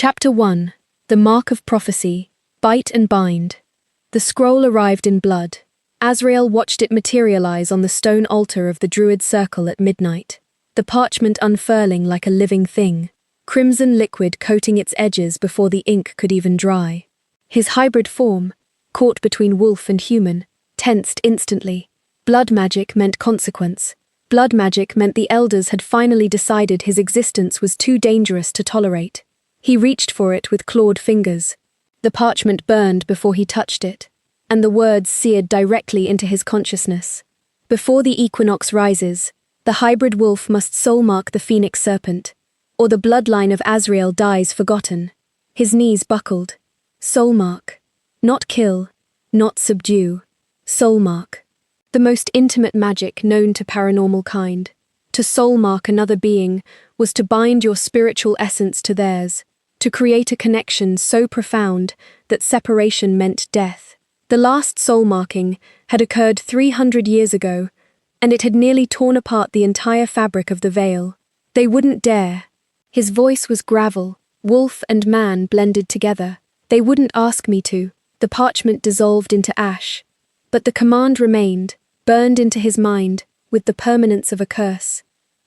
Chapter 1. The Mark of Prophecy. Bite and Bind. The scroll arrived in blood. Azrael watched it materialize on the stone altar of the Druid Circle at midnight, the parchment unfurling like a living thing, crimson liquid coating its edges before the ink could even dry. His hybrid form, caught between wolf and human, tensed instantly. Blood magic meant consequence. Blood magic meant the elders had finally decided his existence was too dangerous to tolerate. He reached for it with clawed fingers. The parchment burned before he touched it, and the words seared directly into his consciousness. Before the equinox rises, the hybrid wolf must soul-mark the phoenix serpent, or the bloodline of Azrael dies forgotten. His knees buckled. Soul-mark. Not kill, not subdue. Soul-mark. The most intimate magic known to paranormal kind. To soul-mark another being was to bind your spiritual essence to theirs, to create a connection so profound that separation meant death. The last soul-marking had occurred 300 years ago, and it had nearly torn apart the entire fabric of the veil. They wouldn't dare. His voice was gravel, wolf and man blended together. They wouldn't ask me to. The parchment dissolved into ash. But the command remained, burned into his mind, with the permanence of a curse.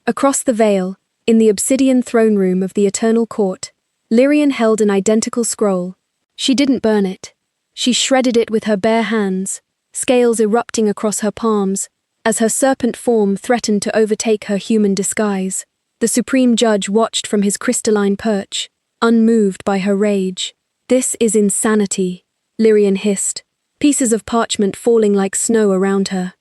Across the veil, in the obsidian throne room of the Eternal Court, Lyrian held an identical scroll. She didn't burn it. She shredded it with her bare hands, scales erupting across her palms, as her serpent form threatened to overtake her human disguise. The Supreme Judge watched from his crystalline perch, unmoved by her rage. "This is insanity," Lyrian hissed, pieces of parchment falling like snow around her.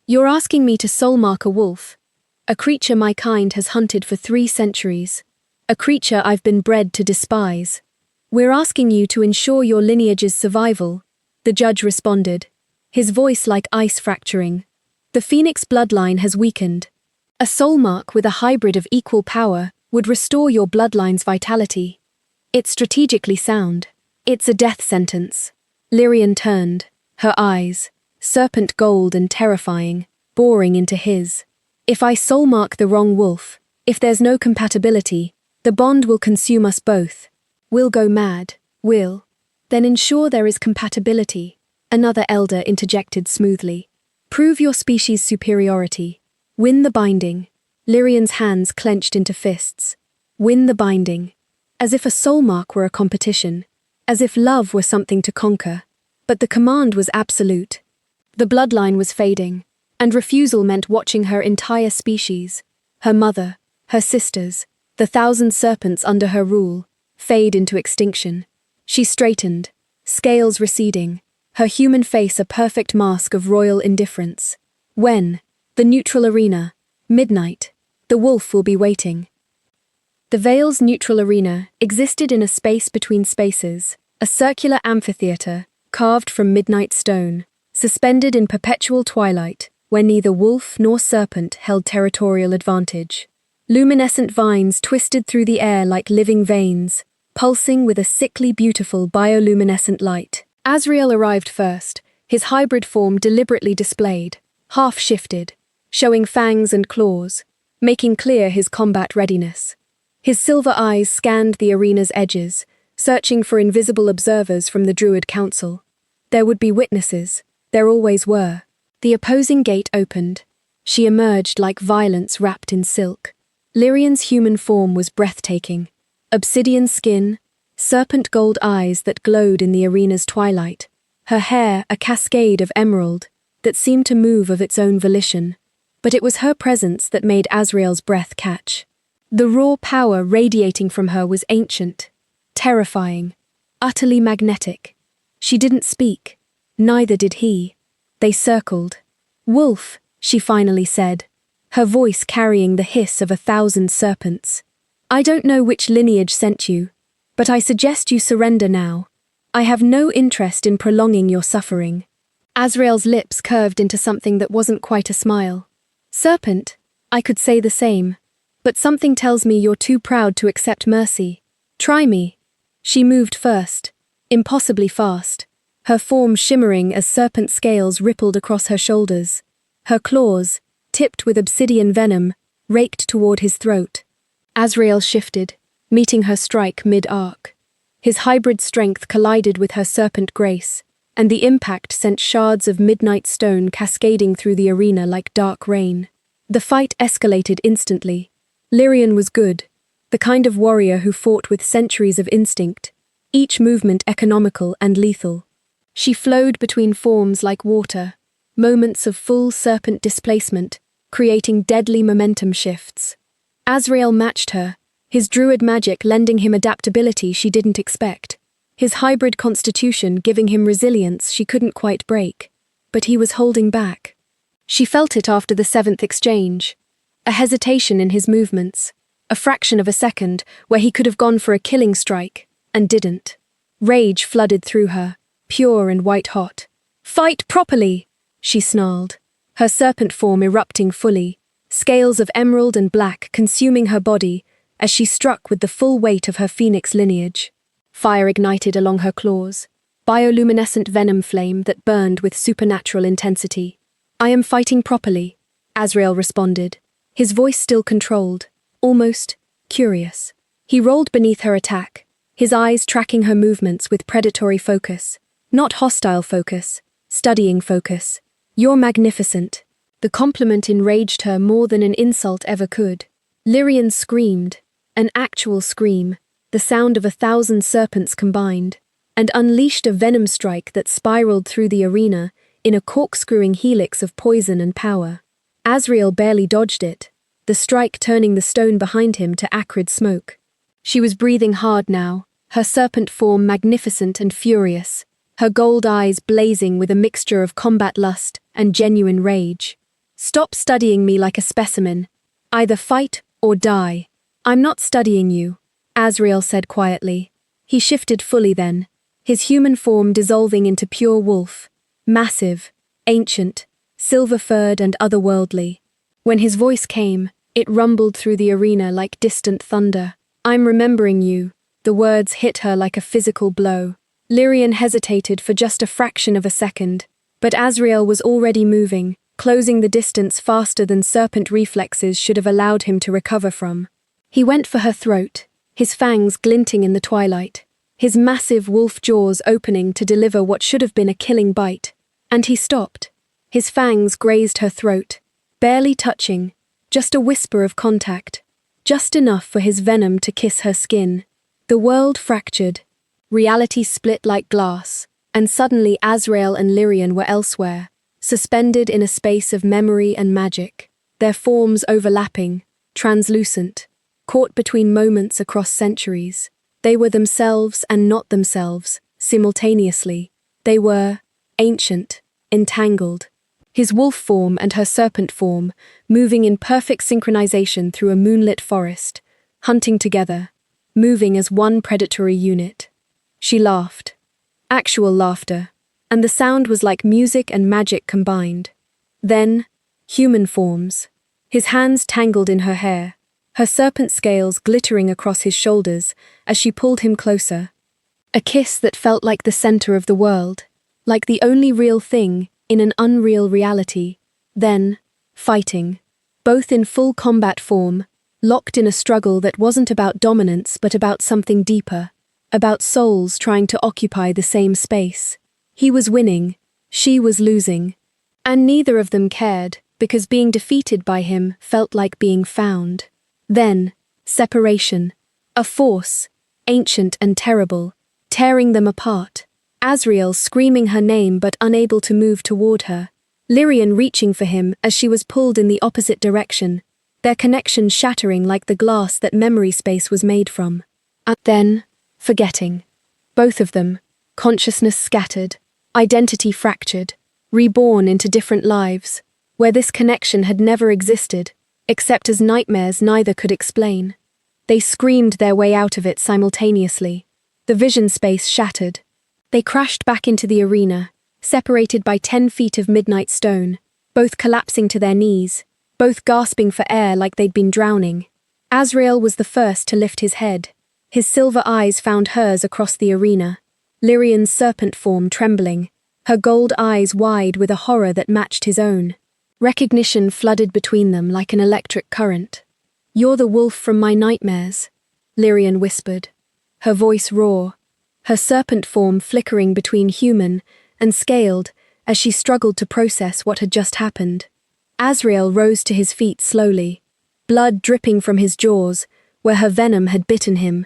"You're asking me to soul-mark a wolf, a creature my kind has hunted for 3 centuries. A creature I've been bred to despise. We're asking you to ensure your lineage's survival," the judge responded, his voice like ice fracturing. "The phoenix bloodline has weakened. A soul mark with a hybrid of equal power would restore your bloodline's vitality. It's strategically sound. It's a death sentence." Lyrian turned, her eyes, serpent gold and terrifying, boring into his. "If I soul mark the wrong wolf, if there's no compatibility, the bond will consume us both. We'll go mad, we'll." "Then ensure there is compatibility," another elder interjected smoothly. "Prove your species' superiority. Win the binding." Lyrian's hands clenched into fists. Win the binding. As if a soul mark were a competition. As if love were something to conquer. But the command was absolute. The bloodline was fading, and refusal meant watching her entire species, her mother, her sisters, the 1,000 serpents under her rule, fade into extinction. She straightened, scales receding, her human face a perfect mask of royal indifference. When? The neutral arena. Midnight. The wolf will be waiting. The Vale's neutral arena existed in a space between spaces, a circular amphitheater, carved from midnight stone, suspended in perpetual twilight, where neither wolf nor serpent held territorial advantage. Luminescent vines twisted through the air like living veins, pulsing with a sickly beautiful bioluminescent light. Azrael arrived first, his hybrid form deliberately displayed, half-shifted, showing fangs and claws, making clear his combat readiness. His silver eyes scanned the arena's edges, searching for invisible observers from the Druid Council. There would be witnesses, there always were. The opposing gate opened. She emerged like violence wrapped in silk. Lyrian's human form was breathtaking. Obsidian skin, serpent gold eyes that glowed in the arena's twilight. Her hair a cascade of emerald that seemed to move of its own volition. But it was her presence that made Azrael's breath catch. The raw power radiating from her was ancient, terrifying, utterly magnetic. She didn't speak. Neither did he. They circled. "Wolf," she finally said, her voice carrying the hiss of 1,000 serpents. "I don't know which lineage sent you, but I suggest you surrender now. I have no interest in prolonging your suffering." Azrael's lips curved into something that wasn't quite a smile. "Serpent, I could say the same, but something tells me you're too proud to accept mercy. Try me." She moved first, impossibly fast, her form shimmering as serpent scales rippled across her shoulders. Her claws, tipped with obsidian venom, raked toward his throat. Azrael shifted, meeting her strike mid-arc. His hybrid strength collided with her serpent grace, and the impact sent shards of midnight stone cascading through the arena like dark rain. The fight escalated instantly. Lyrian was good, the kind of warrior who fought with centuries of instinct, each movement economical and lethal. She flowed between forms like water, moments of full serpent displacement, creating deadly momentum shifts. Azrael matched her, his druid magic lending him adaptability she didn't expect, his hybrid constitution giving him resilience she couldn't quite break. But he was holding back. She felt it after the 7th exchange. A hesitation in his movements, a fraction of a second where he could have gone for a killing strike, and didn't. Rage flooded through her, pure and white-hot. "Fight properly!" she snarled, her serpent form erupting fully, scales of emerald and black consuming her body as she struck with the full weight of her phoenix lineage. Fire ignited along her claws, bioluminescent venom flame that burned with supernatural intensity. "I am fighting properly," Azrael responded, his voice still controlled, almost curious. He rolled beneath her attack, his eyes tracking her movements with predatory focus. Not hostile focus, studying focus. "You're magnificent." The compliment enraged her more than an insult ever could. Lyrian screamed, an actual scream, the sound of 1,000 serpents combined, and unleashed a venom strike that spiraled through the arena in a corkscrewing helix of poison and power. Azrael barely dodged it, the strike turning the stone behind him to acrid smoke. She was breathing hard now, her serpent form magnificent and furious, her gold eyes blazing with a mixture of combat lust and genuine rage. "Stop studying me like a specimen. Either fight or die." "I'm not studying you," Azrael said quietly. He shifted fully then, his human form dissolving into pure wolf, massive, ancient, silver-furred and otherworldly. When his voice came, it rumbled through the arena like distant thunder. "I'm remembering you." The words hit her like a physical blow. Lyrian hesitated for just a fraction of a second, but Azrael was already moving, closing the distance faster than serpent reflexes should have allowed him to recover from. He went for her throat, his fangs glinting in the twilight, his massive wolf jaws opening to deliver what should have been a killing bite. And he stopped. His fangs grazed her throat, barely touching, just a whisper of contact, just enough for his venom to kiss her skin. The world fractured, reality split like glass, and suddenly Azrael and Lyrian were elsewhere, suspended in a space of memory and magic, their forms overlapping, translucent, caught between moments across centuries. They were themselves and not themselves, simultaneously. They were ancient, entangled. His wolf form and her serpent form, moving in perfect synchronization through a moonlit forest, hunting together, moving as one predatory unit. She laughed. Actual laughter, and the sound was like music and magic combined. Then, human forms. His hands tangled in her hair, her serpent scales glittering across his shoulders as she pulled him closer. A kiss that felt like the center of the world, like the only real thing in an unreal reality. Then, fighting, both in full combat form, locked in a struggle that wasn't about dominance but about something deeper, about souls trying to occupy the same space. He was winning, she was losing, and neither of them cared because being defeated by him felt like being found. Then, separation, a force, ancient and terrible, tearing them apart. Azrael screaming her name but unable to move toward her, Lyrian reaching for him as she was pulled in the opposite direction, their connection shattering like the glass that memory space was made from. And then, forgetting. Both of them, consciousness scattered, identity fractured, reborn into different lives, where this connection had never existed, except as nightmares neither could explain. They screamed their way out of it simultaneously. The vision space shattered. They crashed back into the arena, separated by 10 feet of midnight stone, both collapsing to their knees, both gasping for air like they'd been drowning. Azrael was the first to lift his head. His silver eyes found hers across the arena, Lyrian's serpent form trembling, her gold eyes wide with a horror that matched his own. Recognition flooded between them like an electric current. "You're the wolf from my nightmares," Lyrian whispered, her voice raw, her serpent form flickering between human and scaled as she struggled to process what had just happened. Azrael rose to his feet slowly, blood dripping from his jaws where her venom had bitten him.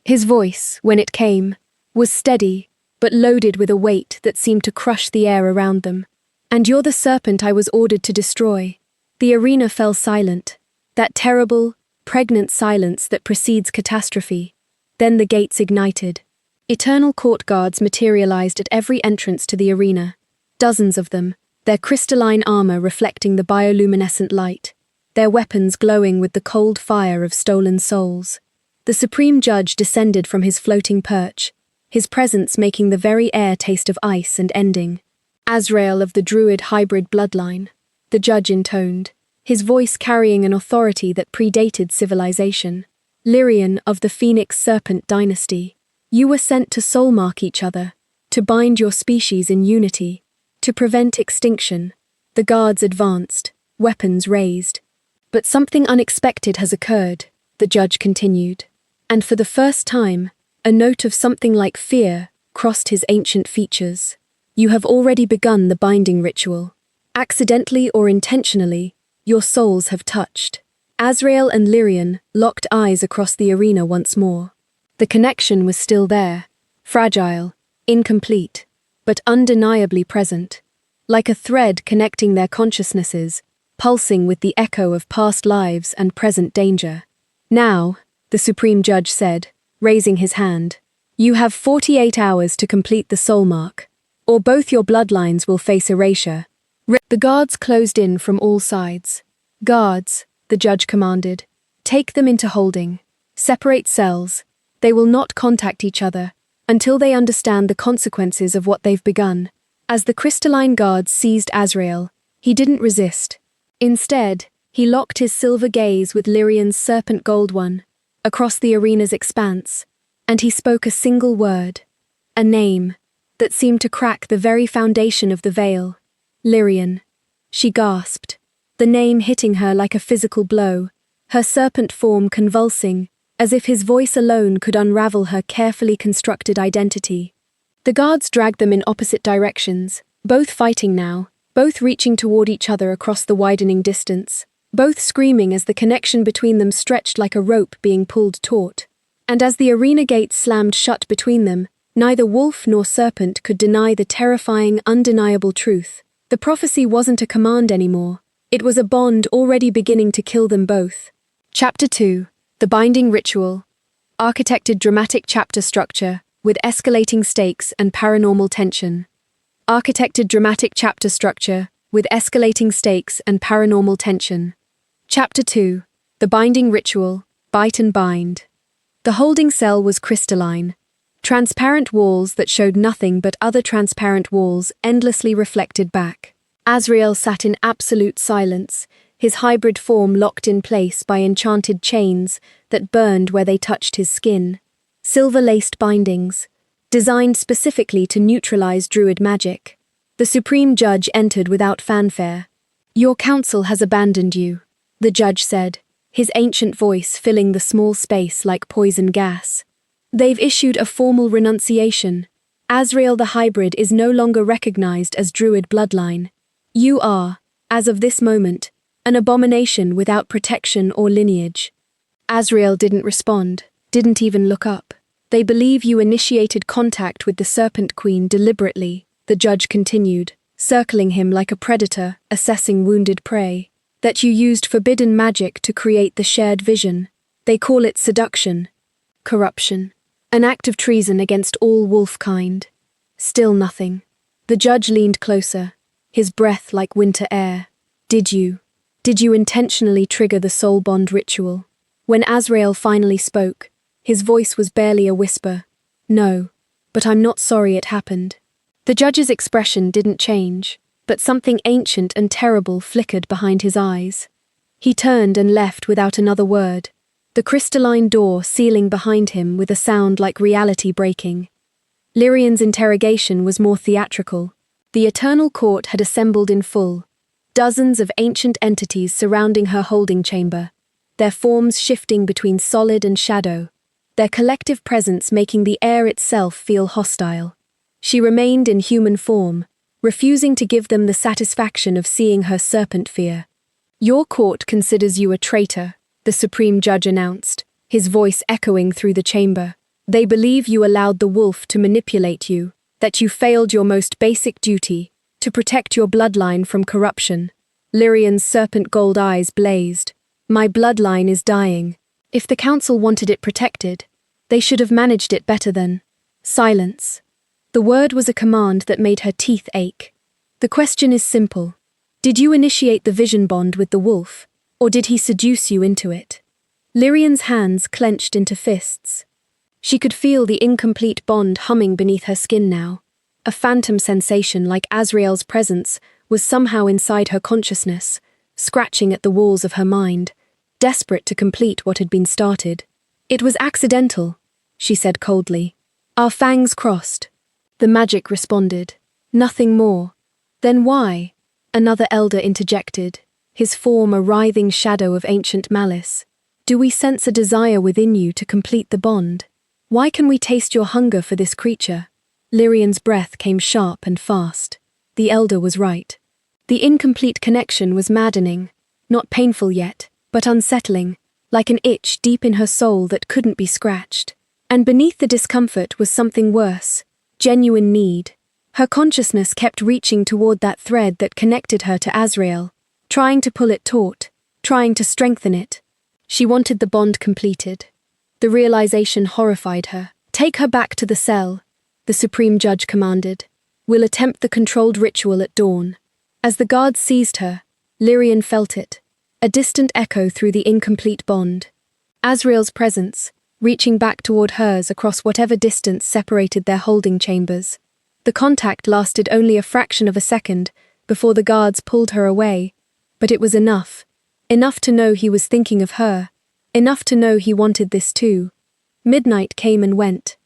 His voice, when it came, was steady but loaded with a weight that seemed to crush the air around them. "And you're the serpent I was ordered to destroy." The arena fell silent, that terrible, pregnant silence that precedes catastrophe. Then the gates ignited. Eternal court guards materialized at every entrance to the arena, dozens of them, their crystalline armor reflecting the bioluminescent light, their weapons glowing with the cold fire of stolen souls. The supreme judge descended from his floating perch, his presence making the very air taste of ice and ending. "Azrael of the druid hybrid bloodline," the judge intoned, his voice carrying an authority that predated civilization. "Lyrian of the Phoenix Serpent dynasty, you were sent to soulmark each other, to bind your species in unity, to prevent extinction." The guards advanced, weapons raised. "But something unexpected has occurred," the judge continued, and for the first time, a note of something like fear crossed his ancient features. "You have already begun the binding ritual. Accidentally or intentionally, your souls have touched." Azrael and Lyrian locked eyes across the arena once more. The connection was still there, fragile, incomplete, but undeniably present, like a thread connecting their consciousnesses, pulsing with the echo of past lives and present danger. "Now," the Supreme Judge said, raising his hand, "you have 48 hours to complete the soul mark, or both your bloodlines will face erasure." The guards closed in from all sides. "Guards," the judge commanded, "take them into holding. Separate cells. They will not contact each other until they understand the consequences of what they've begun." As the crystalline guards seized Azrael, he didn't resist. Instead, he locked his silver gaze with Lyrian's serpent gold one, across the arena's expanse, and he spoke a single word, a name, that seemed to crack the very foundation of the veil. "Lyrian." She gasped, the name hitting her like a physical blow, her serpent form convulsing, as if his voice alone could unravel her carefully constructed identity. The guards dragged them in opposite directions, both fighting now, both reaching toward each other across the widening distance, both screaming as the connection between them stretched like a rope being pulled taut. And as the arena gates slammed shut between them, neither wolf nor serpent could deny the terrifying, undeniable truth. The prophecy wasn't a command anymore. It was a bond already beginning to kill them both. Chapter 2. The Binding Ritual. Architected dramatic chapter structure, with escalating stakes and paranormal tension. Architected dramatic chapter structure, with escalating stakes and paranormal tension. Chapter 2. The Binding Ritual, Bite and Bind. The holding cell was crystalline. Transparent walls that showed nothing but other transparent walls endlessly reflected back. Azrael sat in absolute silence, his hybrid form locked in place by enchanted chains that burned where they touched his skin. Silver-laced bindings, designed specifically to neutralize druid magic. The Supreme Judge entered without fanfare. "Your council has abandoned you," the judge said, his ancient voice filling the small space like poison gas. "They've issued a formal renunciation. Azrael the Hybrid is no longer recognized as druid bloodline. You are, as of this moment, an abomination without protection or lineage." Azrael didn't respond, didn't even look up. "They believe you initiated contact with the Serpent Queen deliberately," the judge continued, circling him like a predator assessing wounded prey. "That you used forbidden magic to create the shared vision. They call it seduction. Corruption. An act of treason against all wolf kind." Still nothing. The judge leaned closer, his breath like winter air. Did you intentionally trigger the soul bond ritual?" When Azrael finally spoke, his voice was barely a whisper. "No, but I'm not sorry it happened." The judge's expression didn't change, but something ancient and terrible flickered behind his eyes. He turned and left without another word, the crystalline door sealing behind him with a sound like reality breaking. Lyrian's interrogation was more theatrical. The Eternal Court had assembled in full, dozens of ancient entities surrounding her holding chamber, their forms shifting between solid and shadow, their collective presence making the air itself feel hostile. She remained in human form, refusing to give them the satisfaction of seeing her serpent fear. "Your court considers you a traitor," the Supreme Judge announced, his voice echoing through the chamber. "They believe you allowed the wolf to manipulate you, that you failed your most basic duty, to protect your bloodline from corruption." Lyrian's serpent gold eyes blazed. "My bloodline is dying. If the council wanted it protected, they should have managed it better than." Silence. The word was a command that made her teeth ache. "The question is simple. Did you initiate the vision bond with the wolf, or did he seduce you into it?" Lyrian's hands clenched into fists. She could feel the incomplete bond humming beneath her skin now. A phantom sensation like Azrael's presence was somehow inside her consciousness, scratching at the walls of her mind, desperate to complete what had been started. "It was accidental," she said coldly. "Our fangs crossed." The magic responded. "Nothing more." "Then why?" Another elder interjected, his form a writhing shadow of ancient malice. "Do we sense a desire within you to complete the bond? Why can we taste your hunger for this creature?" Lyrian's breath came sharp and fast. The elder was right. The incomplete connection was maddening, not painful yet, but unsettling, like an itch deep in her soul that couldn't be scratched. And beneath the discomfort was something worse, genuine need. Her consciousness kept reaching toward that thread that connected her to Azrael, trying to pull it taut, trying to strengthen it. She wanted the bond completed. The realization horrified her. "Take her back to the cell," the Supreme Judge commanded. "We'll attempt the controlled ritual at dawn." As the guards seized her, Lyrian felt it, a distant echo through the incomplete bond. Azrael's presence, reaching back toward hers across whatever distance separated their holding chambers. The contact lasted only a fraction of a second before the guards pulled her away, but it was enough. Enough to know he was thinking of her, enough to know he wanted this too. Midnight came and went.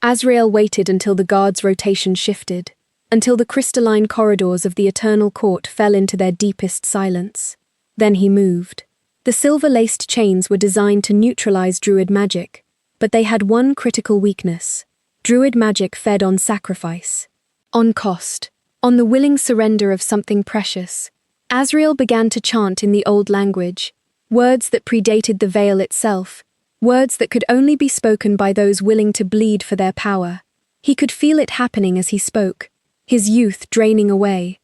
Azrael waited until the guards' rotation shifted, until the crystalline corridors of the Eternal Court fell into their deepest silence. Then he moved. The silver-laced chains were designed to neutralize Druid magic, but they had one critical weakness. Druid magic fed on sacrifice. On cost. On the willing surrender of something precious. Azrael began to chant in the old language, words that predated the veil itself, words that could only be spoken by those willing to bleed for their power. He could feel it happening as he spoke, his youth draining away.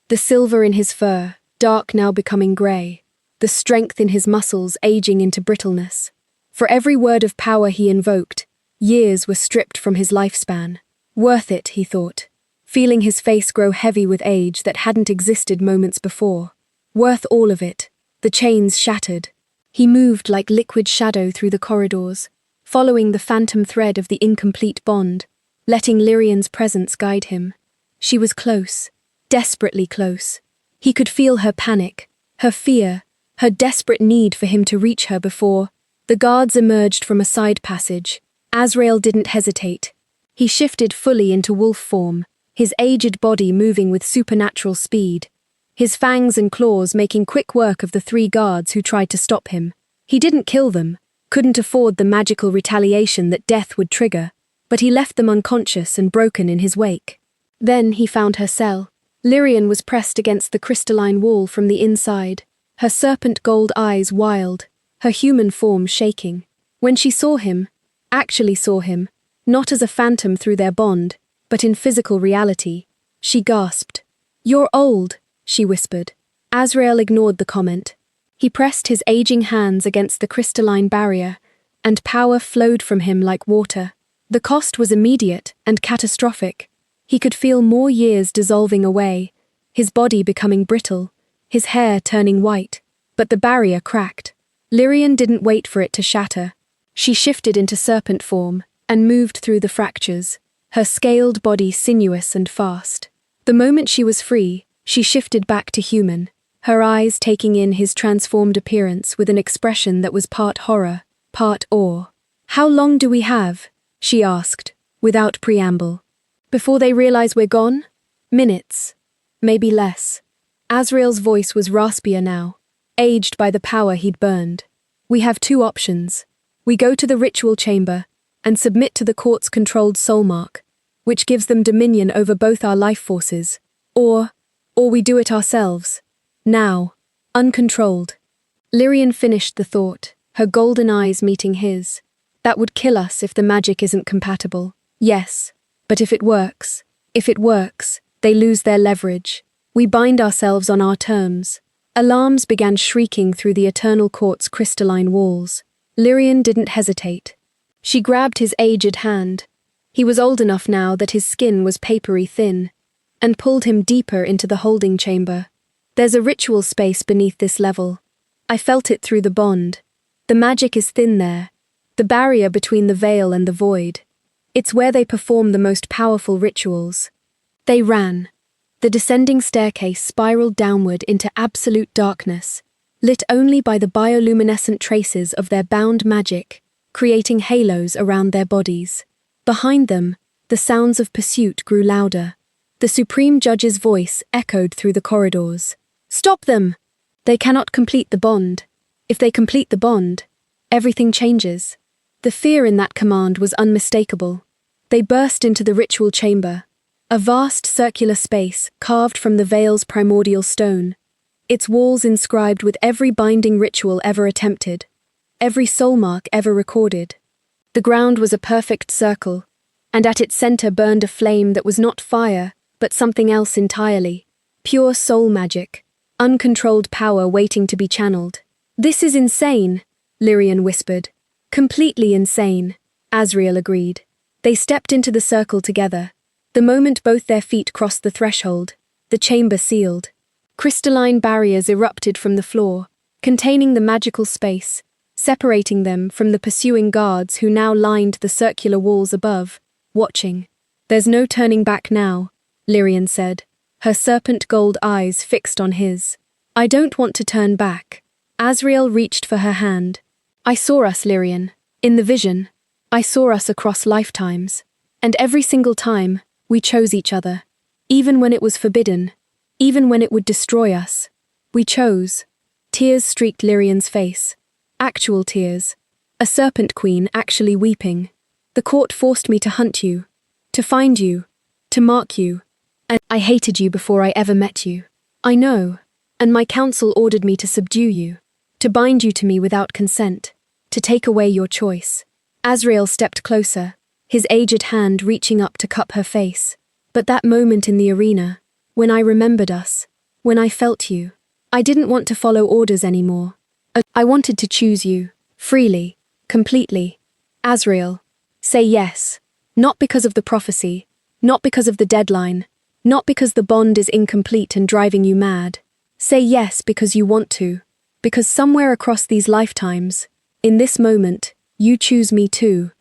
The silver in his fur, dark now becoming grey. The strength in his muscles aging into brittleness. For every word of power he invoked, years were stripped from his lifespan. Worth it, he thought, feeling his face grow heavy with age that hadn't existed moments before. Worth all of it. The chains shattered. He moved like liquid shadow through the corridors, following the phantom thread of the incomplete bond, letting Lyrian's presence guide him. She was close, desperately close. He could feel her panic, her fear, her desperate need for him to reach her before. The guards emerged from a side passage. Azrael didn't hesitate. He shifted fully into wolf form, his aged body moving with supernatural speed, his fangs and claws making quick work of the three guards who tried to stop him. He didn't kill them, couldn't afford the magical retaliation that death would trigger, but he left them unconscious and broken in his wake. Then he found her cell. Lyrian was pressed against the crystalline wall from the inside, her serpent gold eyes wild, her human form shaking. When she saw him, actually saw him, not as a phantom through their bond, but in physical reality, she gasped. "You're old," she whispered. Azrael ignored the comment. He pressed his aging hands against the crystalline barrier, and power flowed from him like water. The cost was immediate and catastrophic. He could feel more years dissolving away, his body becoming brittle, his hair turning white, but the barrier cracked. Lyrian didn't wait for it to shatter. She shifted into serpent form and moved through the fractures, her scaled body sinuous and fast. The moment she was free, she shifted back to human, her eyes taking in his transformed appearance with an expression that was part horror, part awe. "How long do we have?" she asked, without preamble. "Before they realize we're gone? Minutes. Maybe less." Azrael's voice was raspier now, aged by the power he'd burned. "We have two options. We go to the ritual chamber and submit to the court's controlled soul mark, which gives them dominion over both our life forces. Or we do it ourselves. Now, uncontrolled. Lyrian finished the thought, her golden eyes meeting his. That would kill us if the magic isn't compatible. Yes, but if it works, they lose their leverage. We bind ourselves on our terms. Alarms began shrieking through the eternal court's crystalline walls. Lyrian didn't hesitate. She grabbed his aged hand. He was old enough now that his skin was papery thin, and pulled him deeper into the holding chamber. There's a ritual space beneath this level. I felt it through the bond. The magic is thin there, the barrier between the veil and the void. It's where they perform the most powerful rituals. They ran. The descending staircase spiraled downward into absolute darkness, lit only by the bioluminescent traces of their bound magic, creating halos around their bodies. Behind them, the sounds of pursuit grew louder. The Supreme Judge's voice echoed through the corridors. Stop them! They cannot complete the bond. If they complete the bond, everything changes. The fear in that command was unmistakable. They burst into the ritual chamber, a vast circular space carved from the veil's primordial stone, its walls inscribed with every binding ritual ever attempted, every soul mark ever recorded. The ground was a perfect circle, and at its center burned a flame that was not fire, but something else entirely. Pure soul magic, uncontrolled power waiting to be channeled. This is insane, Lyrian whispered. Completely insane, Azrael agreed. They stepped into the circle together. The moment both their feet crossed the threshold, the chamber sealed. Crystalline barriers erupted from the floor, containing the magical space, separating them from the pursuing guards who now lined the circular walls above, watching. There's no turning back now, Lyrian said, her serpent gold eyes fixed on his. I don't want to turn back. Azrael reached for her hand. I saw us, Lyrian. In the vision. I saw us across lifetimes. And every single time, we chose each other. Even when it was forbidden. Even when it would destroy us. We chose. Tears streaked Lyrian's face. Actual tears. A Serpent Queen actually weeping. The court forced me to hunt you. To find you. To mark you. And I hated you before I ever met you. I know. And my council ordered me to subdue you. To bind you to me without consent. To take away your choice. Azrael stepped closer, his aged hand reaching up to cup her face. But that moment in the arena, when I remembered us, when I felt you, I didn't want to follow orders anymore. I wanted to choose you, freely, completely. Azrael, say yes. Not because of the prophecy, not because of the deadline, not because the bond is incomplete and driving you mad. Say yes because you want to. Because somewhere across these lifetimes, in this moment, you choose me too.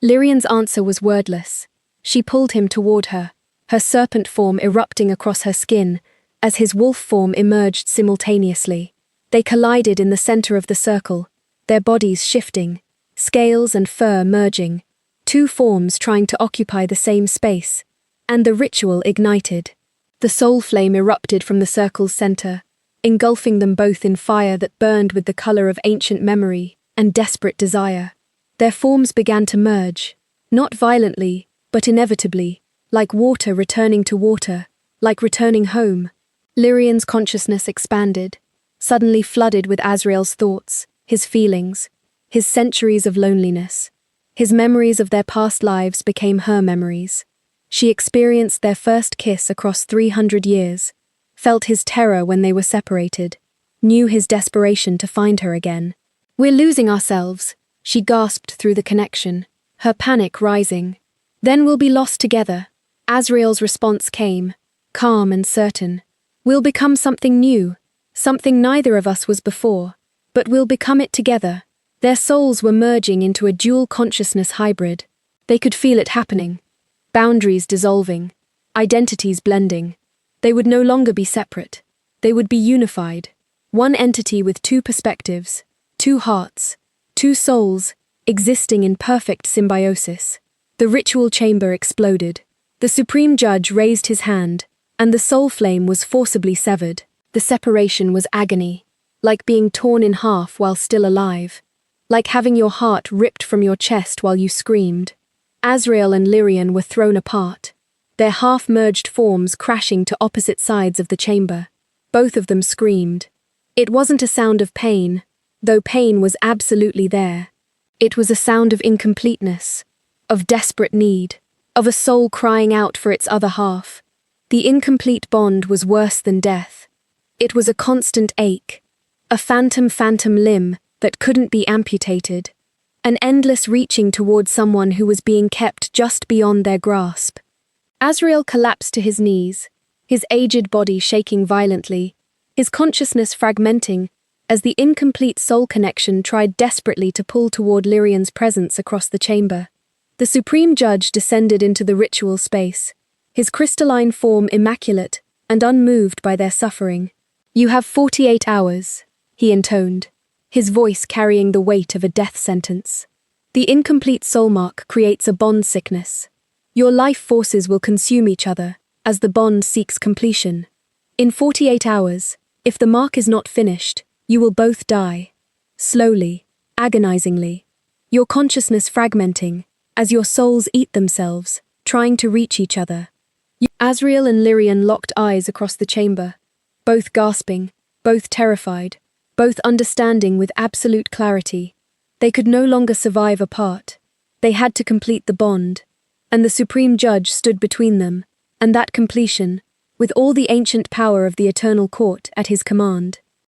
Lyrian's answer was wordless. She pulled him toward her, her serpent form erupting across her skin as his wolf form emerged simultaneously. They collided in the center of the circle, their bodies shifting, scales and fur merging, two forms trying to occupy the same space, and the ritual ignited. The soul flame erupted from the circle's center, engulfing them both in fire that burned with the color of ancient memory and desperate desire. Their forms began to merge, not violently, but inevitably, like water returning to water, like returning home. Lyrian's consciousness expanded, suddenly flooded with Azrael's thoughts, his feelings, his centuries of loneliness. His memories of their past lives became her memories. She experienced their first kiss across 300 years, felt his terror when they were separated, knew his desperation to find her again. We're losing ourselves, she gasped through the connection, her panic rising. Then we'll be lost together. Azrael's response came, calm and certain. We'll become something new, something neither of us was before, but we'll become it together. Their souls were merging into a dual consciousness hybrid. They could feel it happening. Boundaries dissolving, identities blending. They would no longer be separate. They would be unified. One entity with two perspectives, two hearts, two souls, existing in perfect symbiosis. The ritual chamber exploded. The Supreme Judge raised his hand, and the soul flame was forcibly severed. The separation was agony, like being torn in half while still alive. like having your heart ripped from your chest while you screamed. Azrael and Lyrian were thrown apart, their half-merged forms crashing to opposite sides of the chamber. Both of them screamed. It wasn't a sound of pain, though pain was absolutely there. It was a sound of incompleteness, of desperate need, of a soul crying out for its other half. The incomplete bond was worse than death. It was a constant ache, a phantom limb that couldn't be amputated, an endless reaching toward someone who was being kept just beyond their grasp. Azrael collapsed to his knees, his aged body shaking violently, his consciousness fragmenting as the incomplete soul connection tried desperately to pull toward Lyrian's presence across the chamber. The Supreme Judge descended into the ritual space, his crystalline form immaculate and unmoved by their suffering. "You have 48 hours, he intoned, his voice carrying the weight of a death sentence. The incomplete soul mark creates a bond sickness. Your life forces will consume each other as the bond seeks completion. In 48 hours, if the mark is not finished, you will both die. Slowly, agonizingly, your consciousness fragmenting as your souls eat themselves, trying to reach each other." Azrael and Lyrian locked eyes across the chamber, both gasping, both terrified, both understanding with absolute clarity. They could no longer survive apart. They had to complete the bond, and the Supreme Judge stood between them, and that completion, with all the ancient power of the Eternal Court at his command.